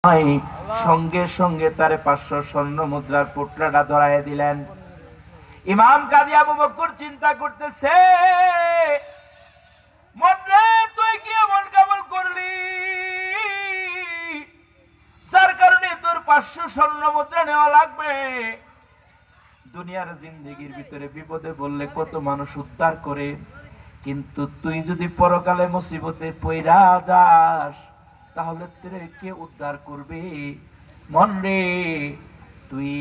সঙ্গে সঙ্গে তারে 500 স্বর্ণ মুদ্রার পোটলাটা ধরাইয়া দিলেন। ইমাম কাজী আবু বকর চিন্তা করতেছে, মনরে তুই কি এমন কামল করলি যার কারণে তোর 500 স্বর্ণ মুদ্রা নেওয়া লাগবে? দুনিয়ার জিন্দেগির ভিতরে বিপদে বললে কত মানুষ উদ্ধার করে, কিন্তু তুই যদি পরকালে মুসিবতে পইরা যাস তাহলে তোরে কে উদ্ধার করবে? মন রে, তুই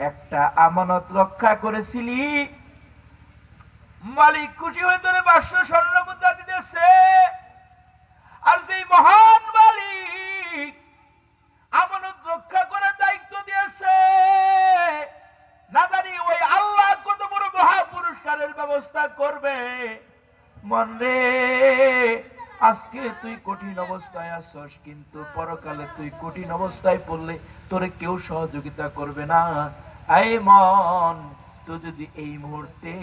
একটা আমানত রক্ষা করেছিলি, মালিক খুশি হয়ে তোরে 500 স্বর্ণ মুদ্রা দিতেছে। আর যেই মহান মালিক আমানত রক্ষা করার দায়িত্ব দিয়েছে, না জানি ওই আল্লাহ কত বড় মহা পুরস্কারের ব্যবস্থা করবে। মন রে, আজকে তুই কঠিন অবস্থায় আছস, কিন্তু পরকালে তুই কঠিন অবস্থায় পড়লে তোরে কেউ সহযোগিতা করবে না। এই মন, তুই যদি এই মুহূর্তে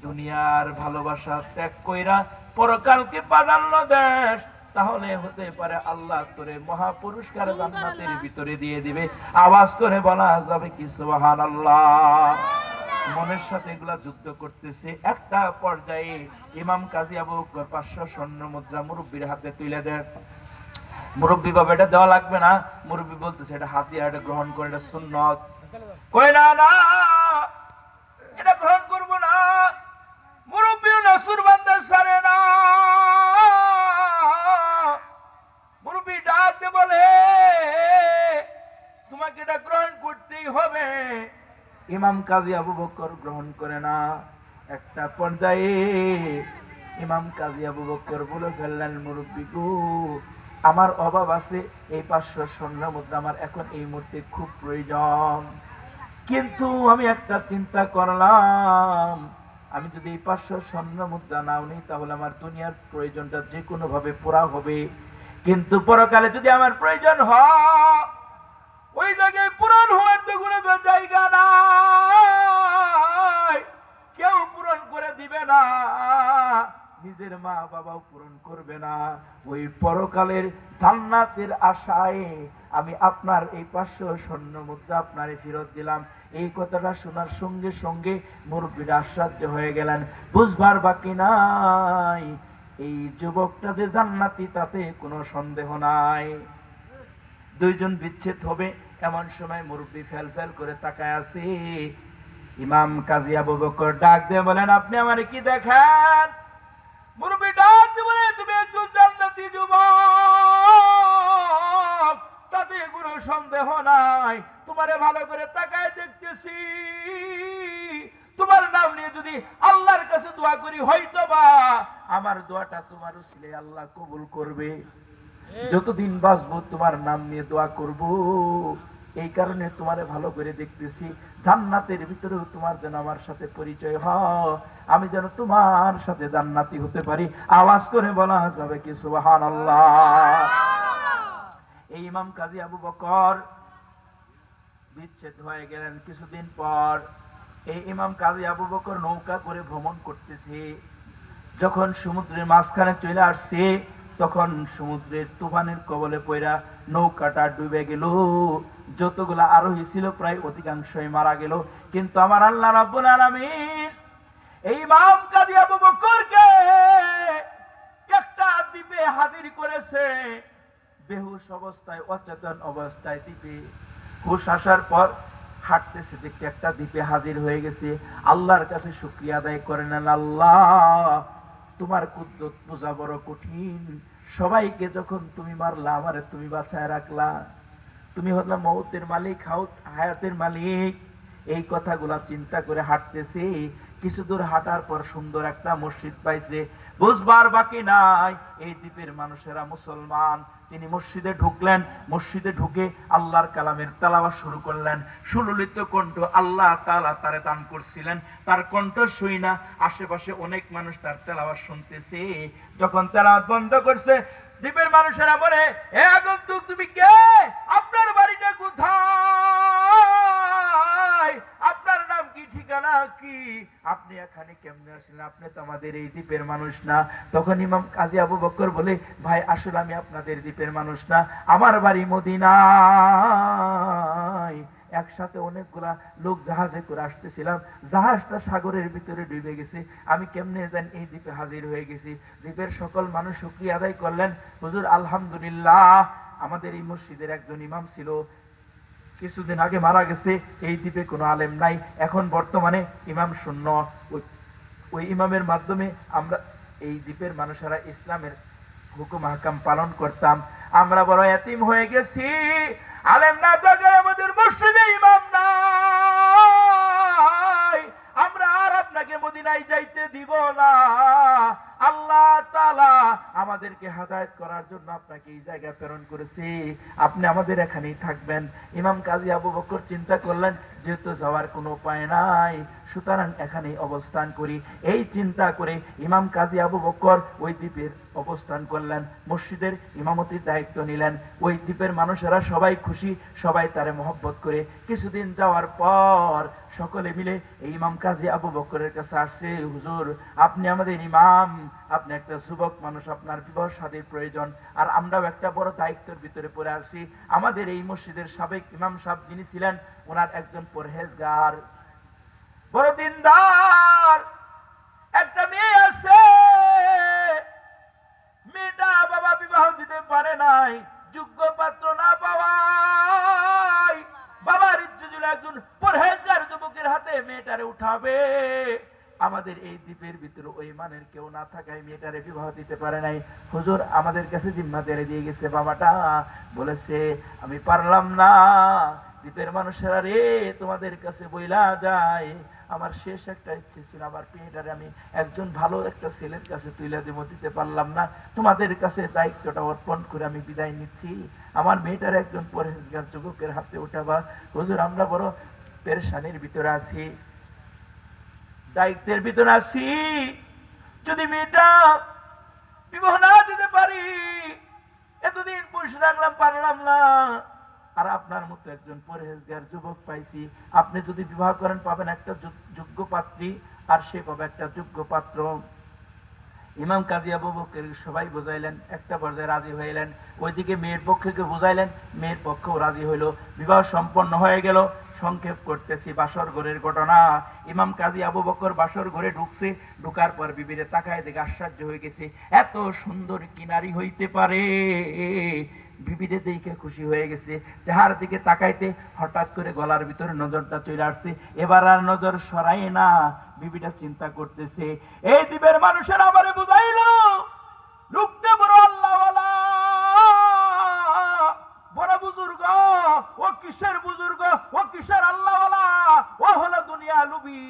দুনিয়ার ভালোবাসা ত্যাগ কইরা পরকালকে প্রাধান্য দেস, তাহলে হতে পারে আল্লাহ তোরে মহা পুরস্কার জান্নাতের ভিতরে দিয়ে দিবে। আওয়াজ করে বলা যাবে কি সুবহানাল্লাহ। মনের সাথে এগুলা যুদ্ধ করতেছে। একটা পর্যায়ে ইমাম কাজী আবু বকর 500 স্বর্ণ মুদ্রা মুরব্বীর হাতে তুলে দেয়। মুরব্বী বাবা, এটা দেওয়া লাগবে না। মুরব্বী বলতেছে, এটা হাত দিয়ে এটা গ্রহণ করে, এটা সুন্নত। কয় না না, এটা গ্রহণ করব না। মুরব্বী নাসুর বান্দা সারে না। মুরব্বী ডাক দিয়ে বলে, তোমাকে এটা গ্রহণ করতেই হবে। ইমাম কাজী আবু বকর গ্রহণ করে না। একটা পর্যায়ে ইমাম কাজী আবু বকর বলে ফেললেন, মুরব্বী গো, আমার অভাব আছে, এই 500 স্বর্ণ মুদ্রা আমার এখন এই মুহূর্তে খুব প্রয়োজন, কিন্তু আমি একটা চিন্তা করলাম, আমি যদি এই 500 স্বর্ণ মুদ্রা নাও নিই তাহলে আমার দুনিয়ার প্রয়োজনটা যে কোনো ভাবে পুরা হবে, কিন্তু পরকালে যদি আমার প্রয়োজন হয় ওই জায়গায় পূরণ হওয়ার তো কোনো জায়গা নাই, কেউ পূরণ করে দিবে না, নিজের মা বাবাও পূরণ করবে না। ওই পরকালের জান্নাতের আশায় আমি আপনার এই 500 স্বর্ণ মুদ্রা আপনারে ফেরত দিলাম। এই কথাটা শোনার সঙ্গে সঙ্গে মুরব্বীরা আশ্চর্য হয়ে গেলেন। বুঝবার বাকি নাই, এই যুবকটা যে জান্নাতি তাতে কোনো সন্দেহ নাই। দুইজন বিচ্ছেদ হবে, এমন সময় মুরব্বী ফেল ফেল করে তাকায় আছে। ইমাম কাজী আবু বকর ডাক দিয়ে বলেন, আপনি আমারে কি দেখেন? মুরব্বী ডাক দিয়ে বলে, তুমি একজন জান্নাতি যুবক, তাতে কোনো সন্দেহ নাই। তোমারে ভালো করে তাকায় দেখতেছি, তোমার নাম নিয়ে যদি আল্লাহর কাছে দোয়া করি হয়তো বা আমার দোয়াটা তোমার উসিলে আল্লাহ কবুল করবে। যতদিন বাঁচবো তোমার নাম নিয়ে দোয়া করব, এই কারণে তোমারে ভালো করে দেখতেছি। জান্নাতের ভিতরেও তোমার যেন আমার সাথে পরিচয় হয়, আমি যেন তোমার সাথে জান্নাতি হতে পারি। আওয়াজ করে বলা যাবে কি সুবহানাল্লাহ। এই ইমাম কাজী আবু বকর বিচ্ছেদ হয়ে গেলেন। কিছুদিন পর এই ইমাম কাজী আবু বকর নৌকা করে ভ্রমণ করতেছে। যখন সমুদ্রের মাঝখানে চলে আসছে, তখন সমুদ্রের তুফানের কবলে পড়া নৌকাটা ডুবে গেল। যতগুলা আরোহী ছিল প্রায় অধিকাংশই মারা গেল। কিন্তু আমার আল্লাহ রাব্বুল আলামিন এই ইমাম কাজী আবু বকরকে একটা দ্বীপে হাজির করেছে। বেহুশ অবস্থায়, অচেতন অবস্থায় দ্বীপে হুশ আসার পর হাঁটতেছে, দেখতে একটা দ্বীপে হাজির হয়ে গেছে। আল্লাহর কাছে শুকরিয়া আদায় করেন, আল্লাহ তোমার কুদরত বোঝা বড় কঠিন। সবাইকে যখন তুমি মারলা, আমারে তুমি বাঁচায় রাখলা। তুমি হলো মউতের মালিক, হায়াতের মালিক। এই কথাগুলা চিন্তা করে হাঁটতেছে। কিছু দূর হাঁটার পর সুন্দর একটা মসজিদ পাইছে। বুঝবার বাকি নাই, এই দ্বীপের মানুষেরা মুসলমান। তিনি মসজিদে ঢুকলেন। মসজিদে ঢুকে আল্লাহর কালামের তেলাওয়াত শুরু করলেন। সুললিত কণ্ঠ আল্লাহ তাআলা তারে দান করছিলেন। তার কণ্ঠ শুই না আশেপাশে অনেক মানুষ তার তেলাওয়াত শুনতেছে। যখন তেলাওয়াত বন্ধ করছে, দ্বীপের মানুষেরা বলে, হে আগন্তুক, তুমি কে? আপনার বাড়িটা কোথায়? আপনার নাম কি, ঠিকানা কি? আপনি আপনি এখানে কেমনে আসলেন? আপনি তো আমাদের এই দ্বীপের মানুষ না। তখন ইমাম কাজী আবু বকর বলে, ভাই আসলে আমি আপনাদের দ্বীপের মানুষ না, আমার বাড়ি মদিনায়। একসাথে অনেকগুলা লোক জাহাজে করে আসতেছিলাম, জাহাজটা সাগরের ভিতরে ডুবে গেছে, আমি কেমনে যেন এই দ্বীপে হাজির হয়ে গেছি। দ্বীপের সকল মানুষ শুকরিয়া আদায় করলেন, হুজুর আলহামদুলিল্লাহ। আমাদের এই মসজিদের একজন ইমাম ছিল, কিছুদিন আগে মারা গেছে। এই দ্বীপে কোনো আলেম নাই, এখন বর্তমানে ইমাম শূন্য। ওই ইমামের মাধ্যমে আমরা এই দ্বীপের মানুষেরা ইসলামের হুকুম হাকাম পালন করতাম। আমরা বড় এতিম হয়ে গেছি, আলেম না থাকলে আমাদের মসজিদে ইমাম নাই, আমরা আর আপনাকে মদিনায় যাইতে দিব না। আল্লাহ তাআলা আমাদেরকে হেদায়েত করার জন্য আপনাকে এই জায়গায় প্রেরণ করেছে, আপনি আমাদের এখানেই থাকবেন। ইমাম কাজী আবু বকর চিন্তা করলেন, যেহেতু যাওয়ার কোনো উপায় নাই, সুতরাং এখানেই অবস্থান করি। এই চিন্তা করে ইমাম কাজী আবু বকর ওই দ্বীপের অবস্থান করলেন, মসজিদের ইমামতির দায়িত্ব নিলেন। ওই দ্বীপের মানুষেরা সবাই খুশি, সবাই তারে মহব্বত করে। কিছুদিন যাওয়ার পর সকলে মিলে এই ইমাম কাজী আবু বকরের কাছে আসছে, হুজুর আপনি আমাদের ইমাম, আপনি একটা যুবক মানুষ, আপনার বিবাহ শাদীর প্রয়োজন, আর আমরাও একটা বড় দায়িত্বের ভিতরে পড়ে আছি। আমাদের এই মসজিদের সাবেক ইমাম সাহেব যিনি ছিলেন, ওনার একজন পরহেজগার, বড় দিনদার একটা মেয়ে আছে, মেয়েটা বাবা বিবাহ দিতে পারে নাই, যোগ্য পাত্র না পাওয়ায় বাবার ইচ্ছে ছিল একজন পরহেজগার যুবকের হাতে মেয়েটারে উঠাবে। আমাদের এই দ্বীপের ভিতরে ওই মানের কেউ না থাকায় মেয়েটারে বিবাহ দিতে পারে নাই। হুজুর আমাদের কাছে জিম্মা দিয়ে গেছে, বাবাটা বলেছে আমি পারলাম না, দ্বীপের মানুষেরা রে তোমাদের কাছে বইলা যায়, আমার শেষ একটা ইচ্ছে ছিল, আমার মেয়েটারে আমি একজন ভালো একটা ছেলের কাছে তুইলা দেব, দিতে পারলাম না, তোমাদের কাছে দায়িত্বটা অর্পণ করে আমি বিদায় নিচ্ছি, আমার মেয়েটারে একজন পরহেজগার যুবকের হাতে উঠাবা। হুজুর আমরা বড় পেরেশানির ভিতরে আছি, দায়িত্বের ভিতরে আছি, যদি মেয়েটা বিবাহ না দিতে পারি, এতদিন বসে থাকলাম পারলাম না, আর আপনার মতো একজন পরহেজগার যুবক পাইছি, আপনি যদি বিবাহ করেন পাবেন একটা যোগ্য পাত্রী, আর সে পাবে একটা যোগ্য পাত্র। ইমাম কাজী আবু বকর সবাই বুঝাইলেন, একটা পর্যায়ে রাজি হইলেন। ওইদিকে মেয়ের পক্ষকে বুঝাইলেন, মেয়ের পক্ষও রাজি হইল, বিবাহ সম্পন্ন হয়ে গেল। সংক্ষেপ করতেছি বাসর ঘরের ঘটনা। ইমাম কাজী আবু বকর বাসর ঘরে ঢুকছে, ঢুকার পর বিবিরে তাকায় দেখে আশ্চর্য হয়ে গেছে, এত সুন্দর কিনারি হইতে পারে। বিবিরে দেখে খুশি হয়ে গেছে, যাহার দিকে তাকাইতে হঠাৎ করে গলার ভিতরে নজরটা চলে আসছে, এবার আর নজর সরাই না। বিবিটা চিন্তা করতেছে, এই দ্বীপের মানুষের আমারে বুঝাইলো লোকটা বড় আল্লাহওয়ালা, বড় বুজুর্গ, ও কিসের বুজুর্গ, ও কিসের আল্লাহওয়ালা, ও হলো দুনিয়া লুবি।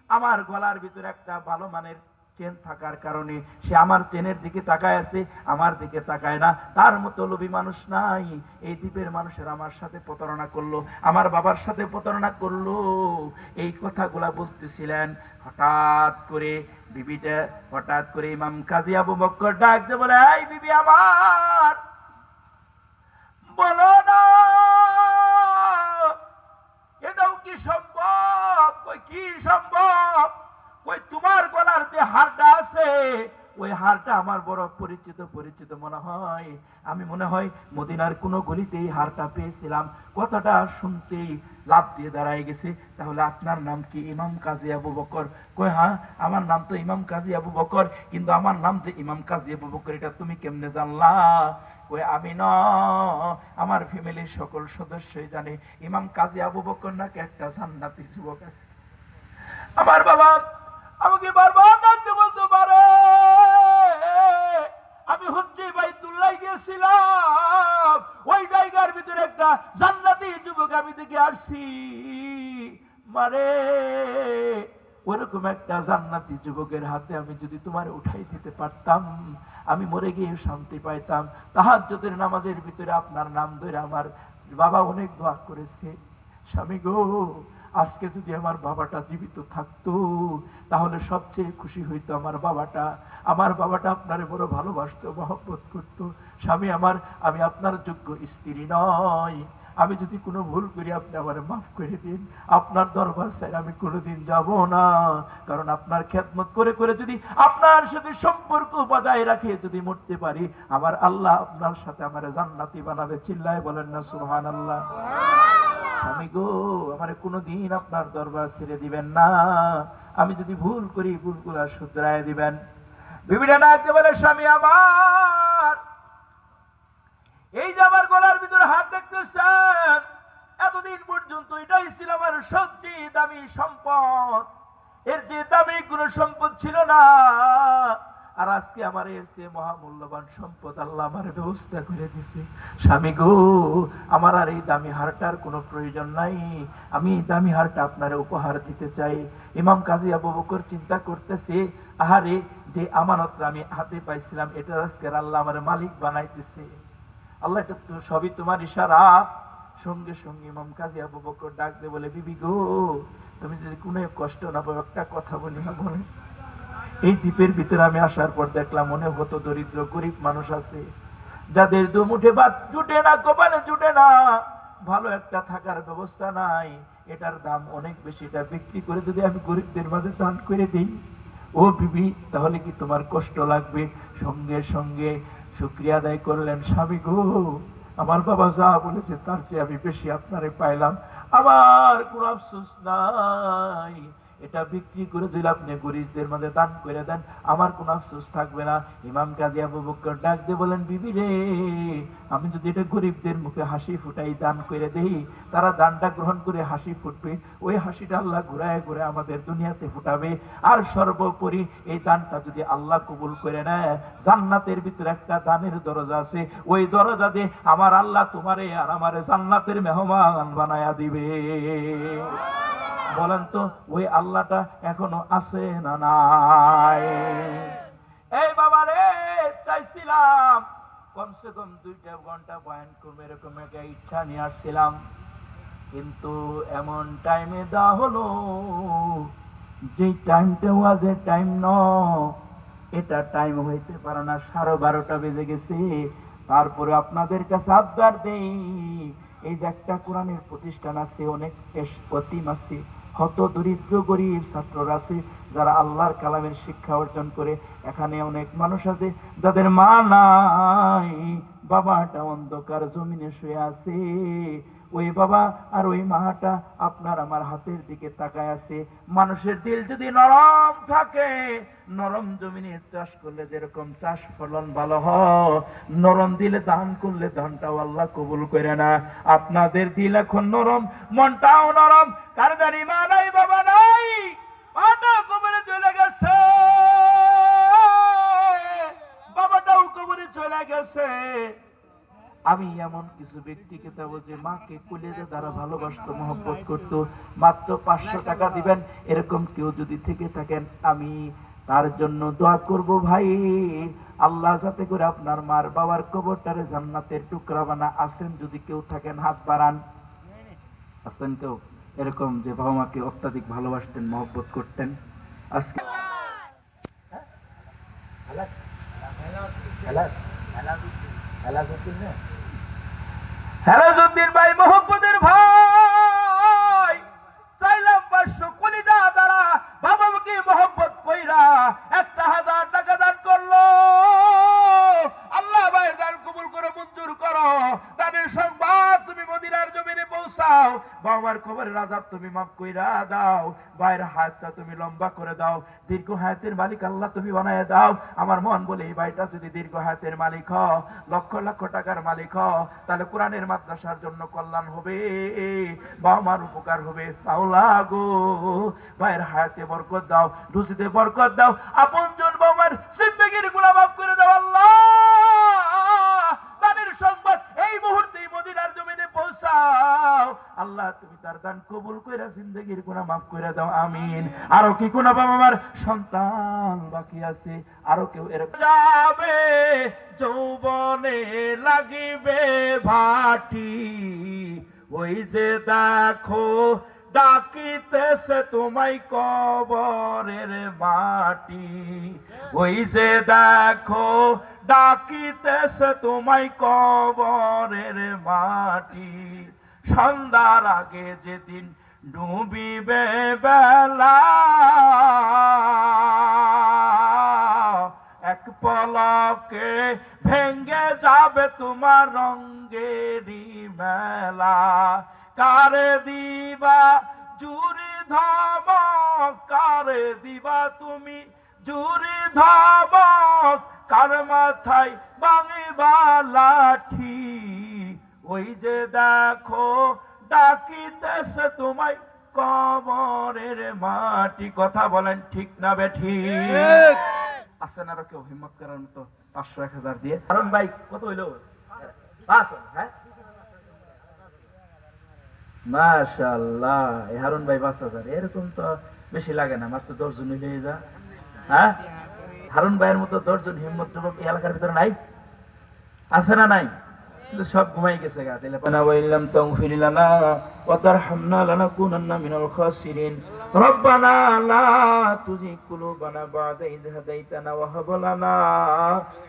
আমার গলার ভিতরে একটা ভালো মানের চেন থাকার কারণে সে আমার চেনের দিকে তাকায় আছে, আমার দিকে তাকায় না। তার মতো লোভী মানুষ নাই। এই দ্বীপের মানুষের আমার সাথে প্রতারণা করলো, আমার বাবার সাথে প্রতারণা করলো। এই কথাগুলা বলতেছিলেন, হঠাৎ করে বিবিটা, হঠাৎ করে ইমাম কাজী আবু বকর ডাক দিয়ে বলে, এই বিবি আমার, বলো না এটাও কি সম্ভব? কই কি সম্ভব? কই তোমার গলার যে হারটা আছে, ওই হারটা আমার বড় পরিচিত পরিচিত মনে হয়, আমি মনে হয় মদিনার কোনো গলিতেই হারটা পেয়েছিলাম। কথাটা শুনতেই লাভ দিয়ে দাঁড়ায় গেছে, তাহলে আপনার নাম কি? ইমাম কাজী আবু বকর। কই হ্যাঁ আমার নাম তো ইমাম কাজী আবু বকর, কিন্তু আমার নাম যে ইমাম কাজী আবু বকর এটা তুমি কেমনে জানলা? কই আমি না, আমার ফ্যামিলির সকল সদস্যই জানে ইমাম কাজী আবু বকর নাকি একটা জান্নাতি যুবক আছে। আমার বাবা আমাকে বারবার ডাকতে বলতে পারে, আমি হচ্ছে বাইতুল্লাহ গিয়েছিলাম, ওই জায়গার ভিতরে একটা জান্নাতি যুবক আমি দেখে আসছি, মারে ওরকম একটা জান্নাতি যুবকের হাতে আমি যদি তোমার উঠাই দিতে পারতাম, আমি মরে গিয়ে শান্তি পাইতাম। তাহাজ্জুদের নামাজের ভিতরে আপনার নাম ধরে আমার বাবা অনেক দোয়া করেছে, স্বামী গো আজকে যদি আমার বাবাটা জীবিত থাকতো তাহলে সবচেয়ে খুশি হইতো আমার বাবাটা। আমার বাবাটা আপনারে বড় ভালোবাসতো, মহব্বত করতো। স্বামী আমার, আমি আপনার যোগ্য স্ত্রী নয়, আমি যদি কোনো ভুল করি আপনি আমারে মাফ করে দিন। আপনার দরবার ছেড়ে আমি কোনোদিন যাব না, কারণ আপনার খেদমত করে করে যদি আপনার সাথে সম্পর্ক বজায় রাখে যদি মরতে পারি, আমার আল্লাহ আপনার সাথে আমারে জান্নাতি বানাবে। চিল্লায় বলেন না সুবহানাল্লাহ। স্বামী গো, আমারে কোনোদিন আপনার দরবার ছেড়ে দিবেন না। আমি যদি ভুল করি ভুলগুলো শুধরায় দিবেন। বিবিটা ডাকতে বলে, স্বামী আমার, এই যে আমার গলার ভিতরে হাত দেখতেছেন, এতদিন পর্যন্ত এটাই ছিল আমার সবচেয়ে দামি সম্পদ। এর যে দামি কোনো সম্পদ ছিল না, আর আজকে আমার এর চেয়ে মহামূল্যবান সম্পদ আল্লাহ আমার ব্যবস্থা করে দিছে। স্বামী গো, আমার আর এই দামি হারটার কোনো প্রয়োজন নাই। আমি এই দামি হারটা আপনারে উপহার দিতে চাই। ইমাম কাজী আবু বকর চিন্তা করতেছে, আহারে, যে আমানতটা আমি হাতে পাইছিলাম, এটা আজকে আল্লাহ আমার মালিক বানাইতেছে। আল্লাহ, এটা তো সবই তোমার ইশারা। সঙ্গে সঙ্গে ইমাম কাজী আবু বকর ডাক দিয়ে বলে, বিবি গো, তুমি যদি কোনো কষ্ট না পাও, একটা কথা বলি না বলে। এই দ্বীপের ভিতরে আমি আসার পর দেখলাম অনেক হত দরিদ্র গরিব মানুষ আছে, যাদের দুমুঠে ভাত জুটে না, কপালে জুটে না, ভালো একটা থাকার ব্যবস্থা নাই। এটার দাম অনেক বেশি। এটা বিক্রি করে যদি আমি গরিবদের মাঝে দান করে দিই, ও বিবি, তাহলে কি তোমার কষ্ট লাগবে? সঙ্গে সঙ্গে শুকরিয়া আদায় করলেন, স্বামী গো, আমার বাবা যা বলেছে তার চেয়ে আমি বেশি আপনারে পাইলাম, আমার কোনো আফসোস নাই। এটা বিক্রি করে দিলে আপনি গরিবদের মাঝে দান করে দেন, আমার কোনো আফসোস থাকবে না। ইমাম কাজী আবু বকর ডাক দিয়ে বলেন, বিবি রে, আমি যদি এটা গরিবদের মুখে হাসি ফুটাই দান করে দেই, তারা দানটা গ্রহণ করে হাসি ফুটবে, ওই হাসিটা আল্লাহ ঘুরায় ঘুরে আমাদের দুনিয়াতে ফুটাবে। আর সর্বোপরি এই দানটা যদি আল্লাহ কবুল করে নেয়, জান্নাতের ভিতরে একটা দানের দরজা আছে, ওই দরজা দিয়ে আমার আল্লাহ তোমারে আর আমারে জান্নাতের মেহমান বানায়া দিবে। বলেন তো, ওই আল্লাহটা এখনো আছে না নাই? এই বাবা রে, চাইছিলাম কমসে কম 2টা ঘন্টা বয়ান করবো, এরকম একটা ইচ্ছা নিয়ে আসছিলাম, কিন্তু এমন টাইমে দেওয়া হলো যে টাইমটা ওয়াজের টাইম ন, এটা টাইম হইতে পারে না। 12:30 বেজে গেছে। তারপরে আপনাদের কাছে আবদার দেই, এই যে একটা কোরআনের প্রতিষ্ঠান আছে, অনেক পতিম আছে, হত দরিদ্র গরিব ছাত্ররা আছে, যারা আল্লাহর কালামের শিক্ষা অর্জন করে। এখানে অনেক মানুষ আছে যাদের মা নাই, বাবাটা অন্ধকার জমিনে শুয়ে আছে। ওই বাবা আর ওই মাটা আপনার আমার হাতের দিকে তাকায় আছে। মানুষের দিল যদি নরম থাকে, নরম জমিনে চাষ করলে যেরকম চাষ ফলন ভালো হয়, নরম দিলে দান করলে দানটাও আল্লাহ কবুল করে না। আপনাদের দিল এখন নরম, মনটাও নরম, কার জানি মা নাই, বাবা নাই, মাটা কবরে চলে গেছে, বাবাটাও কবরে চলে গেছে। আমি এমন কিছু ব্যক্তিকে চাবো যে মাকে কুলের দ্বারা ভালোবাসতো, মহব্বত করতো। মাত্র 500 টাকা দিবেন, এরকম কেউ যদি থেকে থাকেন, আমি তার জন্য দোয়া করব। ভাই, আল্লাহ যাতে করে আপনার মার বাবার কবরটারে জান্নাতের টুকরা বানা। আছেন যদি কেউ থাকেন, হাত বাড়ান। আছেন কেউ এরকম যে বাবা মাকে অত্যাধিক ভালোবাসতেন, মহব্বত করতেন? আজকে হেলাজউদ্দিন ভাই, মহব্বতের ভাই, চাইলাম 500 কলিজা দ্বারা বাবাকে মহব্বত কইরা 1000 টাকা দান করলো। আল্লাহ ভাইয়ের দান কবুল করে মঞ্জুর করো। দানের সংবাদ তুমি মদিনার জমিনে পৌঁছাও। বাবার খবরের আযাব তুমি মাফ কইরা দাও। ভাইয়ের হায়াতটা তুমি লম্বা করে দাও। দীর্ঘ হায়াতের মালিক আল্লাহ তুমি বানায় দাও। আমার মন বলে, এই ভাইটা যদি দীর্ঘ হায়াতের মালিক হয়, লক্ষ লক্ষ টাকার মালিক হয়, তাহলে কোরআনের মাদ্রাসার জন্য কল্যাণ হবে, বাবা মার উপকার হবে। মাওলা গো, ভাইয়ের হায়াতে বরকত দাও, রুজিতে বরকত দাও, আপনজন বাবার জিন্দেগির গুনাহ মাফ করে দাও। আল্লাহ, দানের সংবাদ এই মুহূর্তে মদিনার জমিনে পৌঁছাও। আল্লাহ, তুমি তার দান কবুল কইরা জিন্দেগির গুনাহ মাফ করে দাও। আমিন। আরো কি কোন বাবা মার সন্তান বাকি আছে? আরো কেউ এরকম যাবে, যৌবনে লাগিবে ভাটি, ওই যে দেখো ডাকিতেছে তোমায় কবরের মাটি, ওই যে দেখো ডাকিতেছে তোমায় কবরের মাটি। সন্ধ্যার আগে যেদিন ডুবিবে বেলা, এক পলকে ভেঙ্গে যাবে তোমার রঙ্গেরই মেলা। কারে দিবা জুরি ধমক, কারে দিবা তুমি জুরি ধমক, কার মাথায় ভাঙিবা লাঠি, ওই যে দেখো ডাকিতেছে তোমায় কবরের মাটি। কথা বলেন ঠিক না বেঠিক? আছে না কেউ হিম্মত করার মতো 500-1000 দিয়ে? হারুন ভাই কত হইলো? 5? হ্যাঁ, মাশাআল্লাহ। হারুন ভাই 5000, এরকম তো বেশি লাগে না, মাত্র 10 জন হয়ে যা। হ্যাঁ, হারুন ভাইয়ের মতো 10 জন হিম্মত যুবক এই এলাকার ভিতরে নাই? আছে না নাই? সব ঘুমাই গেছে গা। তাহলে পানা ওয়াইলাম তাগফির লানা ওয়া তারহামনা লানাকুনান্না মিনাল খাসিরিন। রব্বানা লা তুযিগ কুলুবানা বা'দা ইয হাদাইতানা ওয়া হাব লানা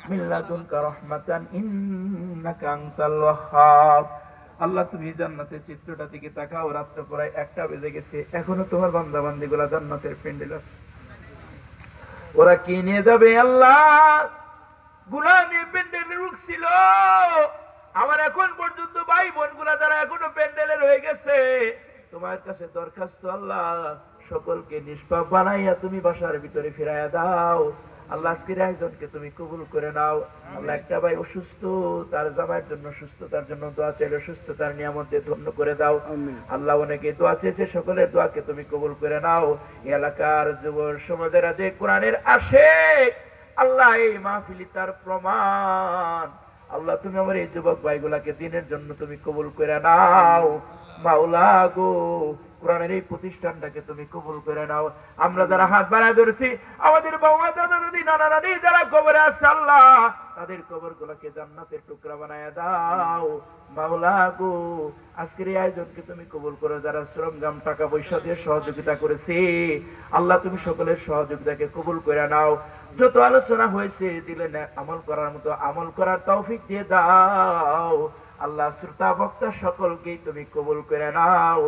মিন লাদুনকা রাহমাতান ইন্নাকা আনতাল ওয়াহ্হাব। আল্লাহ, তুমি জান্নাতের চিত্রটা দিকে তাকাও। রাত্র প্রায় 1টা বেজে গেছে, এখনো তোমার বান্দা বান্দীগুলা জান্নাতের প্যান্ডেল আছে। ওরা কি নিয়ে যাবে আল্লাহ? গুলানি প্যান্ডেলে রুকছিল। আমার এখন পর্যন্ত ভাই বোন গুলা যারা এখনো প্যান্ডেলে রয়ে গেছে, তোমার কাছে দরখাস্ত আল্লাহ, সকলকে নিষ্পাপ বানাইয়া তুমি বাসার ভিতরে ফিরাইয়া দাও। আল্লাহ, আজকের আয়োজনকে তুমি কবুল করে নাও। আল্লাহ, একটা ভাই অসুস্থ, তার জামাইয়ের জন্য সুস্থতার জন্য দোয়া চাইলে সুস্থতার নিয়ামত দিয়ে ধন্য করে দাও। আল্লাহ, অনেকে দোয়া চেয়েছে, সকলের দোয়াকে তুমি কবুল করে নাও। এই এলাকার যুব সমাজেরা যে কোরআনের আশিক, আল্লাহ এই মাহফিলি তার প্রমাণ। আল্লাহ, তুমি আমার এই যুবক ভাইগুলাকে দিনের জন্য তুমি কবুল করে নাও। মাওলা গো, কোরআনের এই প্রতিষ্ঠানটাকে তুমি কবুল করে নাও। আমরা যারা হাত বাড়ায় ধরেছি, আমাদের বাবা দাদা দাদি নানা নানি যারা কবরে আছে, আল্লাহ তাদের কবরগুলোকে জান্নাতের টুকরা বানায় দাও। মাওলা গো, আজকের এই আয়োজনকে তুমি কবুল করো। যারা শ্রমগাম টাকা পয়সা দিয়ে সহযোগিতা করেছে, আল্লাহ তুমি সকলের সহযোগিতাকে কবুল করে নাও। যত আলোচনা হয়েছে, দিলে না আমল করার মতো আমল করার তৌফিক দিয়ে দাও। আল্লাহ, শ্রোতা বক্তা সকলকেই তুমি কবুল করে নাও।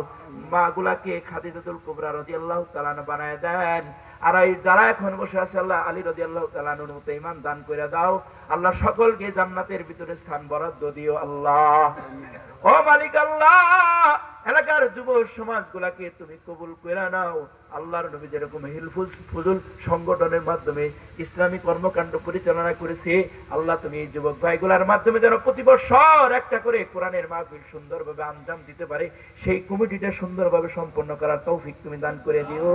মা গুলাকে খাদিজাতুল কুবরা রাদিয়াল্লাহু তাআলা আনহা বানায় দেন। আর এই যারা এখন বসে আছে, আল্লাহ আলী রাদিয়াল্লাহু তাআলা আনহুর মতো ঈমান দান করে দাও। আল্লাহ, সকলকে জান্নাতের ভিতরে স্থান বরাদ্দ দিও আল্লাহ। ও মালিক আল্লাহ, এলাকার যুব সমাজ গুলাকে তুমি কবুল করে নাও। আল্লাহর নবী যেরকম হিলফুজ ফুজুল সংগঠনের মাধ্যমে ইসলামী কর্মকাণ্ড পরিচালনা করেছে, আল্লাহ তুমি এই যুবক ভাইগুলার মাধ্যমে যেন প্রতি বছর একটা করে কোরআনের মাহফিল সুন্দরভাবে আঞ্জাম দিতে পারে, সেই কমিটিটা সুন্দরভাবে সম্পন্ন করার তৌফিক তুমি দান করে দিও।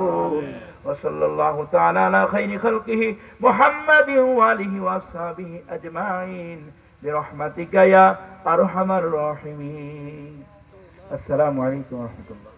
ওয়া সাল্লাল্লাহু তাআলা আলা খাইরি খালকিহি মুহাম্মাদিন ওয়া আলিহি ওয়া আসহাবিহি আজমাইন বিরহমাতিকা ইয়া আরহামার রাহিমিন। আসসালামু আলাইকুম ওয়া রাহমাতুল্লাহ।